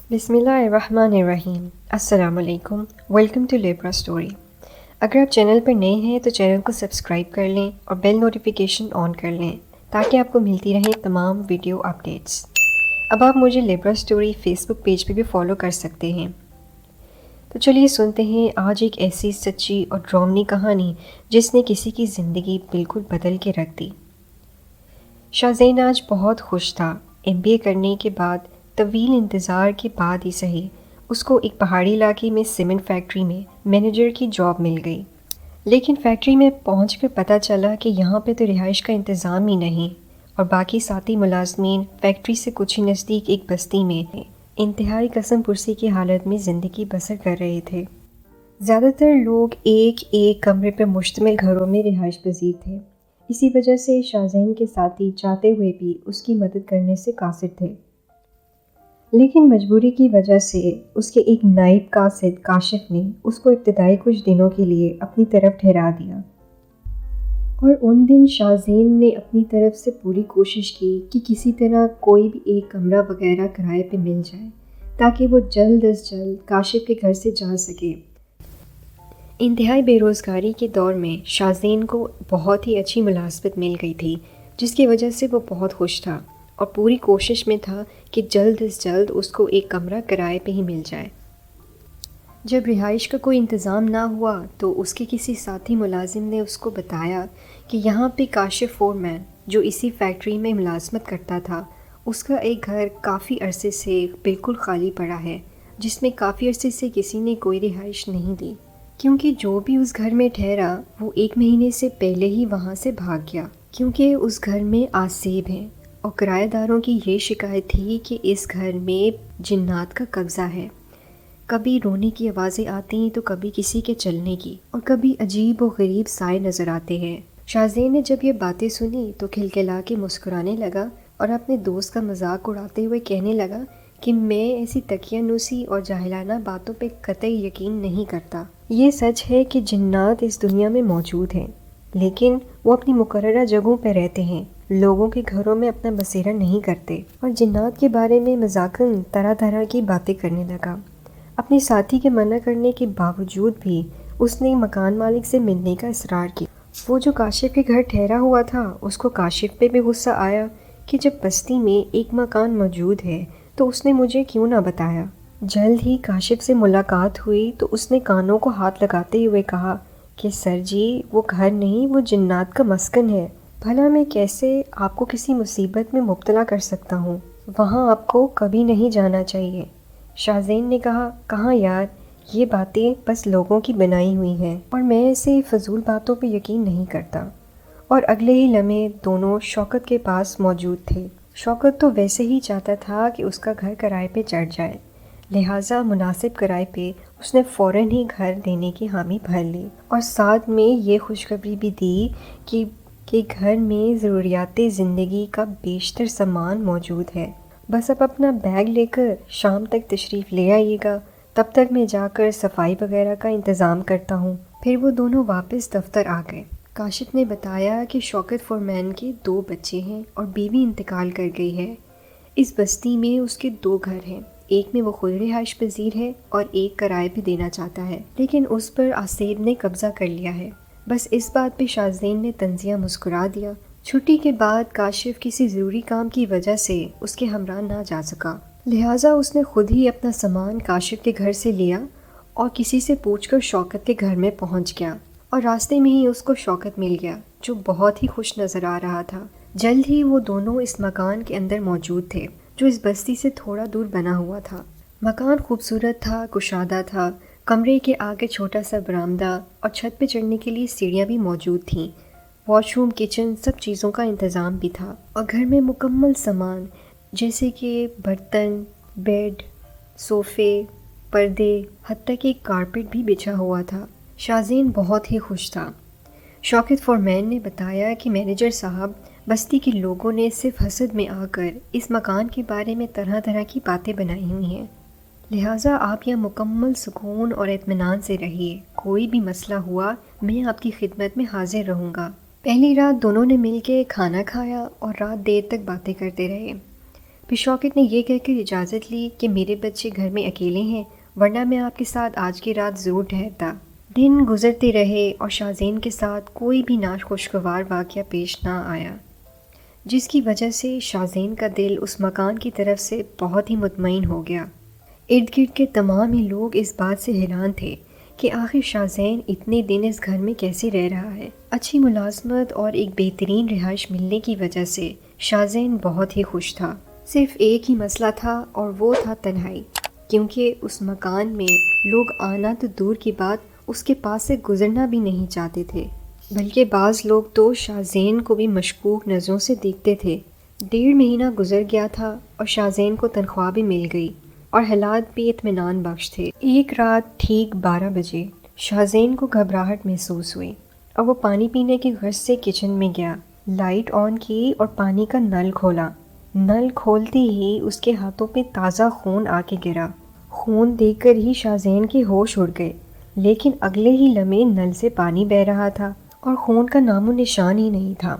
بسم اللہ الرحمن الرحیم۔ السلام علیکم، ویلکم ٹو لیبرا اسٹوری۔ اگر آپ چینل پر نئے ہیں تو چینل کو سبسکرائب کر لیں اور بیل نوٹیفیکیشن آن کر لیں تاکہ آپ کو ملتی رہیں تمام ویڈیو اپڈیٹس۔ اب آپ مجھے لیبرا اسٹوری فیس بک پیج پہ بھی فالو کر سکتے ہیں۔ تو چلیے سنتے ہیں آج ایک ایسی سچی اور ڈراؤنی کہانی جس نے کسی کی زندگی بالکل بدل کے رکھ دی۔ شاہزین آج بہت خوش تھا۔ MBA کرنے کے بعد طویل انتظار کے بعد ہی صحیح اس کو ایک پہاڑی علاقے میں سیمنٹ فیکٹری میں مینیجر کی جاب مل گئی، لیکن فیکٹری میں پہنچ کر پتہ چلا کہ یہاں پہ تو رہائش کا انتظام ہی نہیں، اور باقی ساتھی ملازمین فیکٹری سے کچھ ہی نزدیک ایک بستی میں انتہائی قسم پرسی کی حالت میں زندگی بسر کر رہے تھے۔ زیادہ تر لوگ ایک ایک کمرے پر مشتمل گھروں میں رہائش پذیر تھے۔ اسی وجہ سے شاہزین کے ساتھی چاہتے ہوئے بھی اس کی مدد کرنے سے قاصر تھے، لیکن مجبوری کی وجہ سے اس کے ایک نائب قاصد کاشف نے اس کو ابتدائی کچھ دنوں کے لیے اپنی طرف ٹھہرا دیا، اور ان دن شاہزین نے اپنی طرف سے پوری کوشش کی کہ کسی طرح کوئی بھی ایک کمرہ وغیرہ کرائے پہ مل جائے تاکہ وہ جلد از جلد کاشف کے گھر سے جا سکے۔ انتہائی بے روزگاری کے دور میں شاہزین کو بہت ہی اچھی ملازمت مل گئی تھی، جس کی وجہ سے وہ بہت خوش تھا اور پوری کوشش میں تھا کہ جلد از جلد اس کو ایک کمرہ کرائے پہ ہی مل جائے۔ جب رہائش کا کوئی انتظام نہ ہوا تو اس کے کسی ساتھی ملازم نے اس کو بتایا کہ یہاں پہ کاشف فورمین جو اسی فیکٹری میں ملازمت کرتا تھا، اس کا ایک گھر کافی عرصے سے بالکل خالی پڑا ہے، جس میں کافی عرصے سے کسی نے کوئی رہائش نہیں دی، کیونکہ جو بھی اس گھر میں ٹھہرا وہ 1 مہینے سے پہلے ہی وہاں سے بھاگ گیا، کیونکہ اس گھر میں آسیب ہیں اور کرایہ داروں کی یہ شکایت تھی کہ اس گھر میں جنات کا قبضہ ہے۔ کبھی رونے کی آوازیں آتی تو کبھی کسی کے چلنے کی، اور کبھی عجیب و غریب سائے نظر آتے ہیں۔ شاہزین نے جب یہ باتیں سنی تو کھلکھلا کے مسکرانے لگا اور اپنے دوست کا مذاق اڑاتے ہوئے کہنے لگا کہ میں ایسی تقیانوسی اور جاہلانہ باتوں پہ قطعی یقین نہیں کرتا۔ یہ سچ ہے کہ جنات اس دنیا میں موجود ہیں، لیکن وہ اپنی مقررہ جگہوں پہ رہتے ہیں، لوگوں کے گھروں میں اپنا بسیرا نہیں کرتے۔ اور جنات کے بارے میں مذاقاً طرح طرح کی باتیں کرنے لگا۔ اپنے ساتھی کے منع کرنے کے باوجود بھی اس نے مکان مالک سے ملنے کا اصرار کیا۔ وہ جو کاشف کے گھر ٹھہرا ہوا تھا، اس کو کاشف پہ بھی غصہ آیا کہ جب بستی میں ایک مکان موجود ہے تو اس نے مجھے کیوں نہ بتایا۔ جلد ہی کاشف سے ملاقات ہوئی تو اس نے کانوں کو ہاتھ لگاتے ہوئے کہا کہ سر جی، وہ گھر نہیں، وہ جنات کا مسکن ہے۔ بھلا میں کیسے آپ کو کسی مصیبت میں مبتلا کر سکتا ہوں؟ وہاں آپ کو کبھی نہیں جانا چاہیے۔ شاہزین نے کہا، کہاں یار، یہ باتیں بس لوگوں کی بنائی ہوئی ہیں اور میں ایسے فضول باتوں پہ یقین نہیں کرتا۔ اور اگلے ہی لمحے دونوں شوکت کے پاس موجود تھے۔ شوکت تو ویسے ہی چاہتا تھا کہ اس کا گھر کرائے پہ چڑھ جائے، لہٰذا مناسب کرائے پہ اس نے فوراً ہی گھر دینے کی حامی بھر لی، اور ساتھ میں یہ خوشخبری بھی دی کہ گھر میں ضروریات زندگی کا بیشتر سامان موجود ہے، بس اب اپنا بیگ لے کر شام تک تشریف لے آئیے گا، تب تک میں جا کر صفائی وغیرہ کا انتظام کرتا ہوں۔ پھر وہ دونوں واپس دفتر آ گئے۔ کاشف نے بتایا کہ شوکت فورمین کے 2 بچے ہیں اور بیوی انتقال کر گئی ہے۔ اس بستی میں اس کے 2 گھر ہیں، ایک میں وہ خود رہائش پذیر ہے اور ایک کرائے بھی دینا چاہتا ہے، لیکن اس پر آسیب نے قبضہ کر لیا ہے۔ بس اس بات پہ شاہزین نے طنزیہ مسکرا دیا۔ چھٹی کے بعد کاشف کسی ضروری کام کی وجہ سے اس کے ہمراہ نہ جا سکا، لہٰذا اس نے خود ہی اپنا سامان کاشف کے گھر سے لیا اور کسی سے پوچھ کر شوکت کے گھر میں پہنچ گیا، اور راستے میں ہی اس کو شوکت مل گیا جو بہت ہی خوش نظر آ رہا تھا۔ جلد ہی وہ دونوں اس مکان کے اندر موجود تھے جو اس بستی سے تھوڑا دور بنا ہوا تھا۔ مکان خوبصورت تھا، کشادہ تھا۔ کمرے کے آگے چھوٹا سا برآمدہ اور چھت پہ چڑھنے کے لیے سیڑھیاں بھی موجود تھیں۔ واش روم، کچن، سب چیزوں کا انتظام بھی تھا، اور گھر میں مکمل سامان جیسے کہ برتن، بیڈ، صوفے، پردے، حتیٰ کہ کارپیٹ بھی بچھا ہوا تھا۔ شاہزین بہت ہی خوش تھا۔ شوکت فورمین نے بتایا کہ مینیجر صاحب، بستی کے لوگوں نے صرف حسد میں آ کر اس مکان کے بارے میں طرح طرح کی باتیں بنائی ہوئی ہیں، لہٰذا آپ یہاں مکمل سکون اور اطمینان سے رہیے، کوئی بھی مسئلہ ہوا میں آپ کی خدمت میں حاضر رہوں گا۔ پہلی رات دونوں نے مل کے کھانا کھایا اور رات دیر تک باتیں کرتے رہے۔ پھر شوکت نے یہ کہہ کر اجازت لی کہ میرے بچے گھر میں اکیلے ہیں، ورنہ میں آپ کے ساتھ آج کی رات ضرور ٹھہرتا۔ دن گزرتے رہے اور شاہزین کے ساتھ کوئی بھی ناخوشگوار واقعہ پیش نہ آیا، جس کی وجہ سے شاہزین کا دل اس مکان کی طرف سے بہت ہی مطمئن ہو گیا۔ ارد گرد کے تمام ہی لوگ اس بات سے حیران تھے کہ آخر شاہزین اتنے دن اس گھر میں کیسے رہ رہا ہے۔ اچھی ملازمت اور ایک بہترین رہائش ملنے کی وجہ سے شاہزین بہت ہی خوش تھا۔ صرف ایک ہی مسئلہ تھا اور وہ تھا تنہائی، کیونکہ اس مکان میں لوگ آنا تو دور کی بات اس کے پاس سے گزرنا بھی نہیں چاہتے تھے، بلکہ بعض لوگ تو شاہزین کو بھی مشکوک نظروں سے دیکھتے تھے۔ 1.5 مہینہ گزر گیا تھا اور شاہزین کو تنخواہ بھی مل گئی اور حالات بھی اطمینان بخش تھے۔ ایک رات ٹھیک 12 بجے شاہزین کو گھبراہٹ محسوس ہوئی اور وہ پانی پینے کی غرض سے کچن میں گیا، لائٹ آن کی اور پانی کا نل کھولا۔ نل کھولتے ہی اس کے ہاتھوں پہ تازہ خون آ کے گرا۔ خون دیکھ کر ہی شاہزین کے ہوش اڑ گئے، لیکن اگلے ہی لمحے نل سے پانی بہہ رہا تھا اور خون کا نام و نشان ہی نہیں تھا۔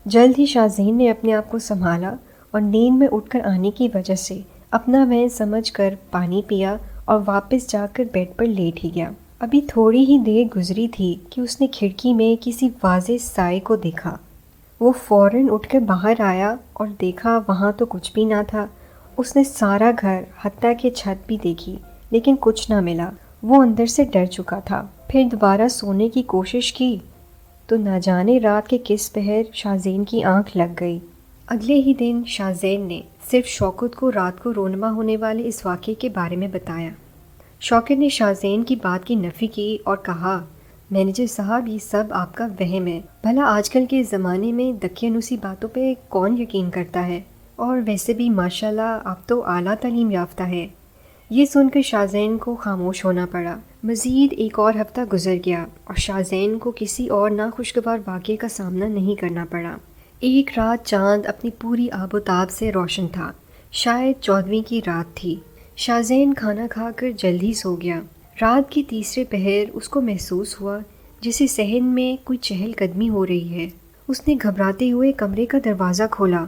جلد ہی شاہزین نے اپنے آپ کو سنبھالا اور نیند میں اٹھ کر آنے کی وجہ سے اپنا وہم سمجھ کر پانی پیا اور واپس جا کر بیڈ پر لیٹ ہی گیا۔ ابھی تھوڑی ہی دیر گزری تھی کہ اس نے کھڑکی میں کسی واضح سائے کو دیکھا۔ وہ فوراً اٹھ کر باہر آیا اور دیکھا وہاں تو کچھ بھی نہ تھا۔ اس نے سارا گھر حتیٰ کہ چھت بھی دیکھی، لیکن کچھ نہ ملا۔ وہ اندر سے ڈر چکا تھا۔ پھر دوبارہ سونے کی کوشش کی تو نہ جانے رات کے کس پہر شاہزین کی آنکھ لگ گئی۔ اگلے ہی دن شاہزین نے صرف شوکت کو رات کو رونما ہونے والے اس واقعے کے بارے میں بتایا۔ شوکت نے شاہزین کی بات کی نفی کی اور کہا، مینیجر صاحب یہ سب آپ کا وہم ہے، بھلا آج کل کے زمانے میں دقیانوسی باتوں پہ کون یقین کرتا ہے، اور ویسے بھی ماشاءاللہ آپ تو اعلیٰ تعلیم یافتہ ہے۔ یہ سن کر شاہزین کو خاموش ہونا پڑا۔ مزید ایک اور ہفتہ گزر گیا اور شاہزین کو کسی اور ناخوشگوار واقعے کا سامنا نہیں کرنا پڑا۔ ایک رات چاند اپنی پوری آب و تاب سے روشن تھا، شاید 14ویں کی رات تھی۔ شاہزین کھانا کھا کر جلد ہی سو گیا۔ رات کے تیسرے پہر اس کو محسوس ہوا جیسے صحن میں کوئی چہل قدمی ہو رہی ہے۔ اس نے گھبراتے ہوئے کمرے کا دروازہ کھولا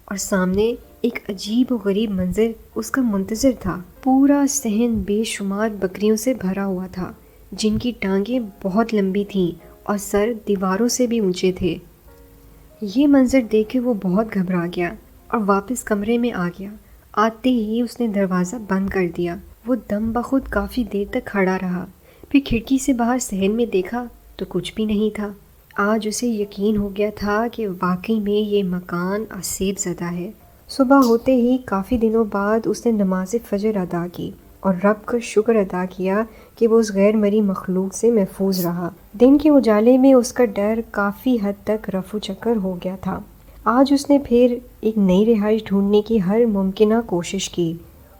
اور سامنے ایک عجیب و غریب منظر اس کا منتظر تھا۔ پورا صحن بے شمار بکریوں سے بھرا ہوا تھا، جن کی ٹانگیں بہت لمبی تھیں اور سر دیواروں سے بھی اونچے تھے۔ یہ منظر دیکھ کے وہ بہت گھبرا گیا اور واپس کمرے میں آ گیا۔ آتے ہی اس نے دروازہ بند کر دیا۔ وہ دم بخود کافی دیر تک کھڑا رہا، پھر کھڑکی سے باہر صحن میں دیکھا تو کچھ بھی نہیں تھا۔ آج اسے یقین ہو گیا تھا کہ واقعی میں یہ مکان آسیب زدہ ہے۔ صبح ہوتے ہی کافی دنوں بعد اس نے نماز فجر ادا کی اور رب کا شکر ادا کیا کہ وہ اس غیر مری مخلوق سے محفوظ رہا۔ دن کے اجالے میں اس کا ڈر کافی حد تک رفع چکر ہو گیا تھا۔ آج اس نے پھر ایک نئی رہائش ڈھونڈنے کی ہر ممکنہ کوشش کی۔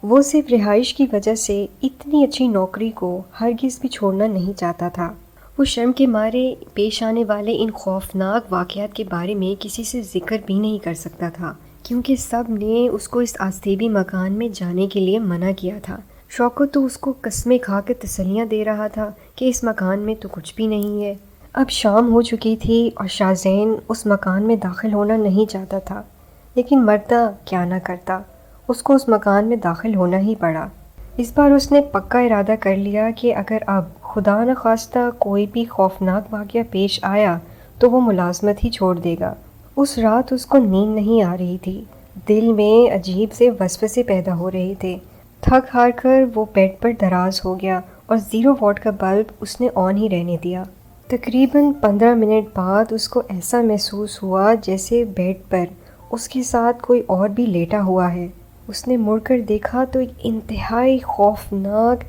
وہ صرف رہائش کی وجہ سے اتنی اچھی نوکری کو ہرگز بھی چھوڑنا نہیں چاہتا تھا۔ وہ شرم کے مارے پیش آنے والے ان خوفناک واقعات کے بارے میں کسی سے ذکر بھی نہیں کر سکتا تھا، کیونکہ سب نے اس کو اس آستیبی مکان میں جانے کے لیے منع کیا تھا۔ شوکت تو اس کو قسمیں کھا کے تسلیاں دے رہا تھا کہ اس مکان میں تو کچھ بھی نہیں ہے۔ اب شام ہو چکی تھی اور شاہزین اس مکان میں داخل ہونا نہیں چاہتا تھا، لیکن مرتا کیا نہ کرتا، اس کو اس مکان میں داخل ہونا ہی پڑا۔ اس بار اس نے پکا ارادہ کر لیا کہ اگر اب خدا نخواستہ کوئی بھی خوفناک واقعہ پیش آیا تو وہ ملازمت ہی چھوڑ دے گا۔ اس رات اس کو نیند نہیں آ رہی تھی، دل میں عجیب سے وسوسے پیدا ہو رہے تھے۔ تھک ہار کر وہ بیڈ پر دراز ہو گیا اور 0 واٹ کا بلب اس نے آن ہی رہنے دیا۔ تقریباً 15 منٹ بعد اس کو ایسا محسوس ہوا جیسے بیڈ پر اس کے ساتھ کوئی اور بھی لیٹا ہوا ہے۔ اس نے مڑ کر دیکھا تو ایک انتہائی خوفناک،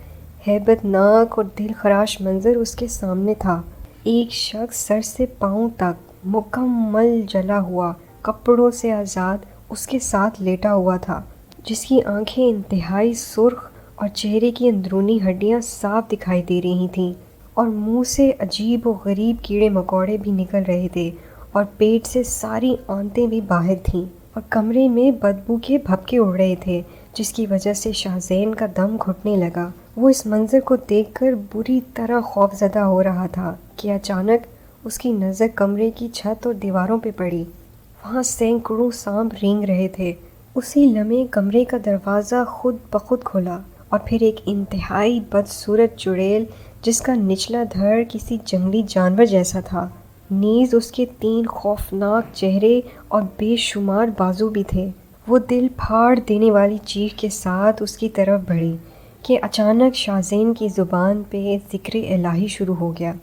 ہیبت ناک اور دل خراش منظر اس کے سامنے تھا۔ ایک شخص سر سے پاؤں تک مکمل جلا ہوا، کپڑوں سے آزاد اس کے ساتھ لیٹا ہوا تھا، جس کی آنکھیں انتہائی سرخ اور چہرے کی اندرونی ہڈیاں صاف دکھائی دے رہی تھیں، اور منہ سے عجیب و غریب کیڑے مکوڑے بھی نکل رہے تھے، اور پیٹ سے ساری آنتیں بھی باہر تھیں، اور کمرے میں بدبو کے بھپکے اڑ رہے تھے، جس کی وجہ سے شاہزین کا دم گھٹنے لگا۔ وہ اس منظر کو دیکھ کر بری طرح خوفزدہ ہو رہا تھا کہ اچانک اس کی نظر کمرے کی چھت اور دیواروں پہ پڑی۔ وہاں سینکڑوں سانپ رینگ رہے تھے۔ اسی لمحے کمرے کا دروازہ خود بخود کھلا اور پھر ایک انتہائی بدصورت چڑیل جس کا نچلا دھڑ کسی جنگلی جانور جیسا تھا، نیز اس کے 3 خوفناک چہرے اور بے شمار بازو بھی تھے، وہ دل پھاڑ دینے والی چیخ کے ساتھ اس کی طرف بڑھی کہ اچانک شاہزین کی زبان پہ ذکر الہی شروع ہو گیا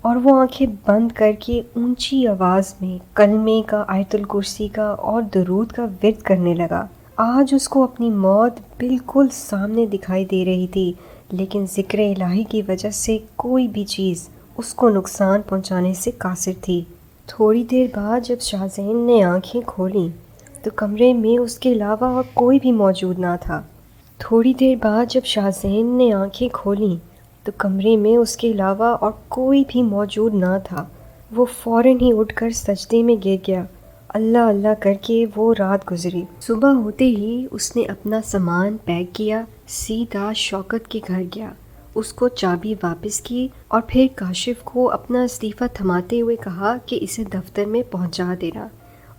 اور وہ آنکھیں بند کر کے اونچی آواز میں کلمے کا، آیت الکرسی کا اور درود کا ورد کرنے لگا۔ آج اس کو اپنی موت بالکل سامنے دکھائی دے رہی تھی، لیکن ذکر الہی کی وجہ سے کوئی بھی چیز اس کو نقصان پہنچانے سے قاصر تھی۔ تھوڑی دیر بعد جب شاہزین نے آنکھیں کھولیں تو کمرے میں اس کے علاوہ اور کوئی بھی موجود نہ تھا۔ تھوڑی دیر بعد جب شاہزین نے آنکھیں کھولیں تو کمرے میں اس کے علاوہ اور کوئی بھی موجود نہ تھا۔ وہ فوراً ہی اٹھ کر سجدے میں گر گیا۔ اللہ اللہ کر کے وہ رات گزری۔ صبح ہوتے ہی اس نے اپنا سامان پیک کیا، سیدھا شوکت کے گھر گیا، اس کو چابی واپس کی اور پھر کاشف کو اپنا استعفیٰ تھماتے ہوئے کہا کہ اسے دفتر میں پہنچا دینا،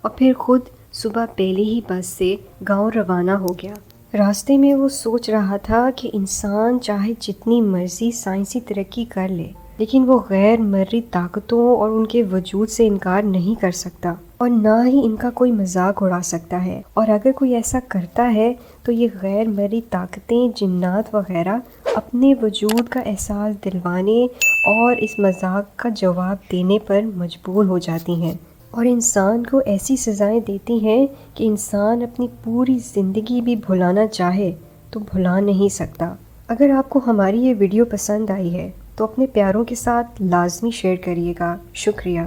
اور پھر خود صبح پہلے ہی بس سے گاؤں روانہ ہو گیا۔ راستے میں وہ سوچ رہا تھا کہ انسان چاہے جتنی مرضی سائنسی ترقی کر لے، لیکن وہ غیر مرئی طاقتوں اور ان کے وجود سے انکار نہیں کر سکتا، اور نہ ہی ان کا کوئی مذاق اڑا سکتا ہے، اور اگر کوئی ایسا کرتا ہے تو یہ غیر مرئی طاقتیں، جنات وغیرہ اپنے وجود کا احساس دلوانے اور اس مذاق کا جواب دینے پر مجبور ہو جاتی ہیں، اور انسان کو ایسی سزائیں دیتی ہیں کہ انسان اپنی پوری زندگی بھی بھلانا چاہے تو بھلا نہیں سکتا۔ اگر آپ کو ہماری یہ ویڈیو پسند آئی ہے تو اپنے پیاروں کے ساتھ لازمی شیئر کریے گا۔ شکریہ۔